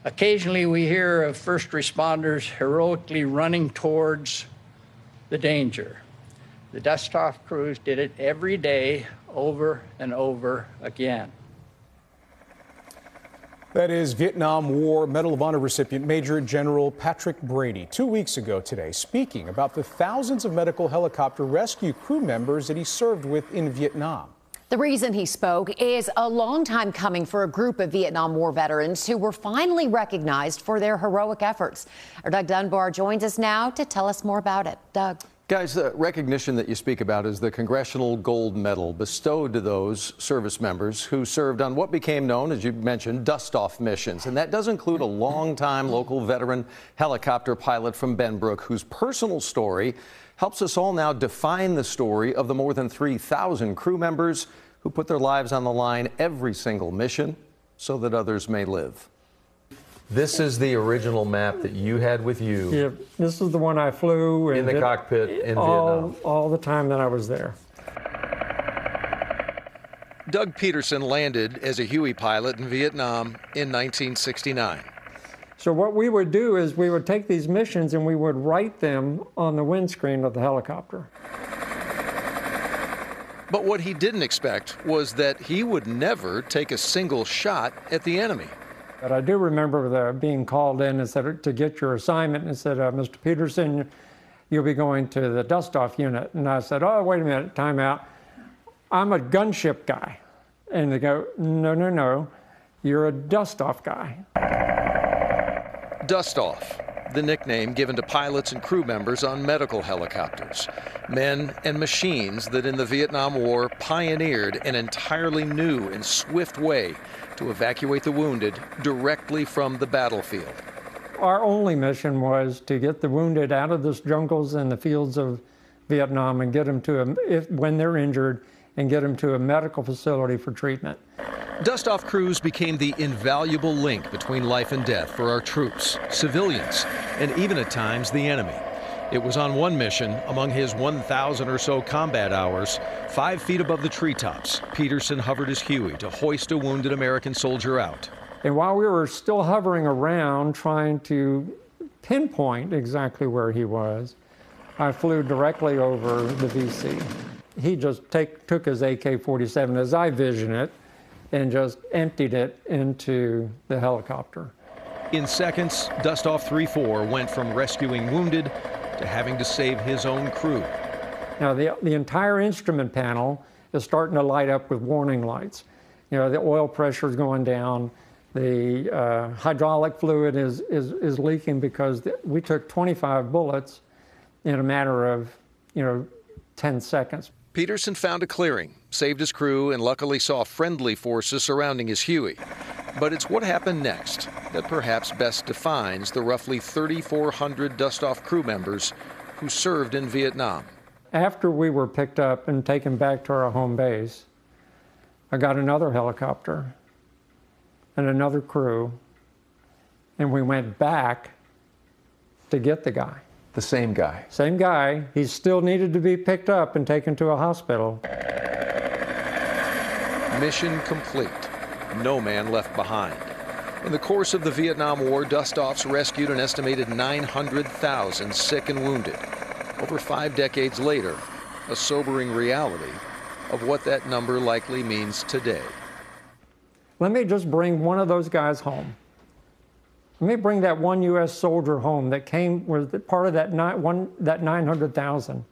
Occasionally we hear of first responders heroically running towards the danger. The Dustoff crews did it every day, over and over again. That is Vietnam War Medal of Honor recipient Major General Patrick Brady 2 weeks ago today, speaking about the thousands of medical helicopter rescue crew members that he served with in Vietnam. The reason he spoke is a long time coming for a group of Vietnam War veterans who were finally recognized for their heroic efforts. Our Doug Dunbar joins us now to tell us more about it. Doug. Guys, the recognition that you speak about is the Congressional Gold Medal bestowed to those service members who served on what became known, as you mentioned, Dustoff missions. And that does include a longtime local veteran helicopter pilot from Benbrook whose personal story helps us all now define the story of the more than 3,000 crew members who put their lives on the line every single mission so that others may live. This is the original map that you had with you. Yeah, this is the one I flew in the cockpit in Vietnam. All the time that I was there. Doug Peterson landed as a Huey pilot in Vietnam in 1969. So what we would do is we would take these missions and we would write them on the windscreen of the helicopter. But what he didn't expect was that he would never take a single shot at the enemy. But I do remember being called in and said to get your assignment, and said, Mr. Peterson, you'll be going to the Dustoff unit. And I said, oh, wait a minute, time out. I'm a gunship guy. And they go, no, no, no, you're a Dustoff guy. Dustoff, the nickname given to pilots and crew members on medical helicopters. Men and machines that in the Vietnam War pioneered an entirely new and swift way to evacuate the wounded directly from the battlefield. Our only mission was to get the wounded out of the jungles and the fields of Vietnam and get them to, when they're injured, and get them to a medical facility for treatment. Dustoff crews became the invaluable link between life and death for our troops, civilians, and even at times the enemy. It was on one mission, among his 1,000 or so combat hours, 5 feet above the treetops, Peterson hovered his Huey to hoist a wounded American soldier out. And while we were still hovering around trying to pinpoint exactly where he was, I flew directly over the VC. He just took his AK-47, as I vision it, and just emptied it into the helicopter. In seconds, Dustoff 3-4 went from rescuing wounded to having to save his own crew. Now, the entire instrument panel is starting to light up with warning lights. You know, the oil pressure is going down, the hydraulic fluid is leaking because we took 25 bullets in a matter of, 10 seconds. Peterson found a clearing, saved his crew, and luckily saw friendly forces surrounding his Huey. But it's what happened next that perhaps best defines the roughly 3,400 Dustoff crew members who served in Vietnam. After we were picked up and taken back to our home base, I got another helicopter and another crew, and we went back to get the guy. The same guy? Same guy. He still needed to be picked up and taken to a hospital. Mission complete. No man left behind. In the course of the Vietnam War, Dustoffs rescued an estimated 900,000 sick and wounded. Over 5 decades later, a sobering reality of what that number likely means today. Let me just bring one of those guys home. Let me bring that one U.S. soldier home that was part of that 900,000.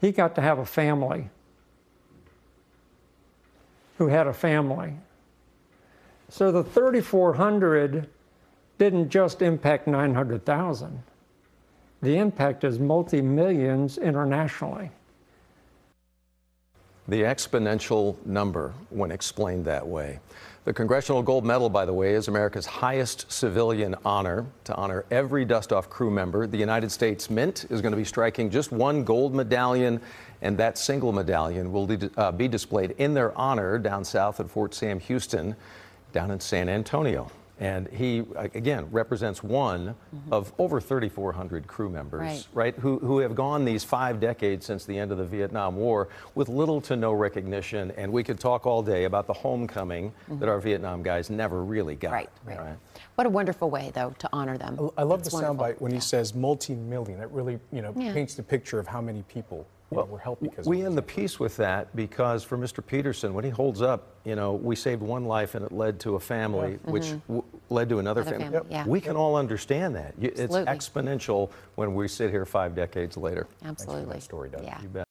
He got to have a family who had a family. So the 3,400 didn't just impact 900,000. The impact is multi-millions internationally. The exponential number when explained that way. The Congressional Gold Medal, by the way, is America's highest civilian honor. To honor every Dustoff crew member, the United States Mint is going to be striking just one gold medallion, and that single medallion will be displayed in their honor down south at Fort Sam Houston, down in San Antonio. And he, again, represents one of over 3,400 crew members, right, who have gone these 5 decades since the end of the Vietnam War with little to no recognition. And we could talk all day about the homecoming that our Vietnam guys never really got. Right. What a wonderful way, though, to honor them. I love the soundbite when he says multi-million. It really, paints the picture of how many people were helped because we end the piece with that because for Mr. Peterson, when he holds up, we saved one life and it led to a family, which led to another family. We can all understand that. It's exponential when we sit here 5 decades later. Absolutely. Story, Doug. Yeah. You bet.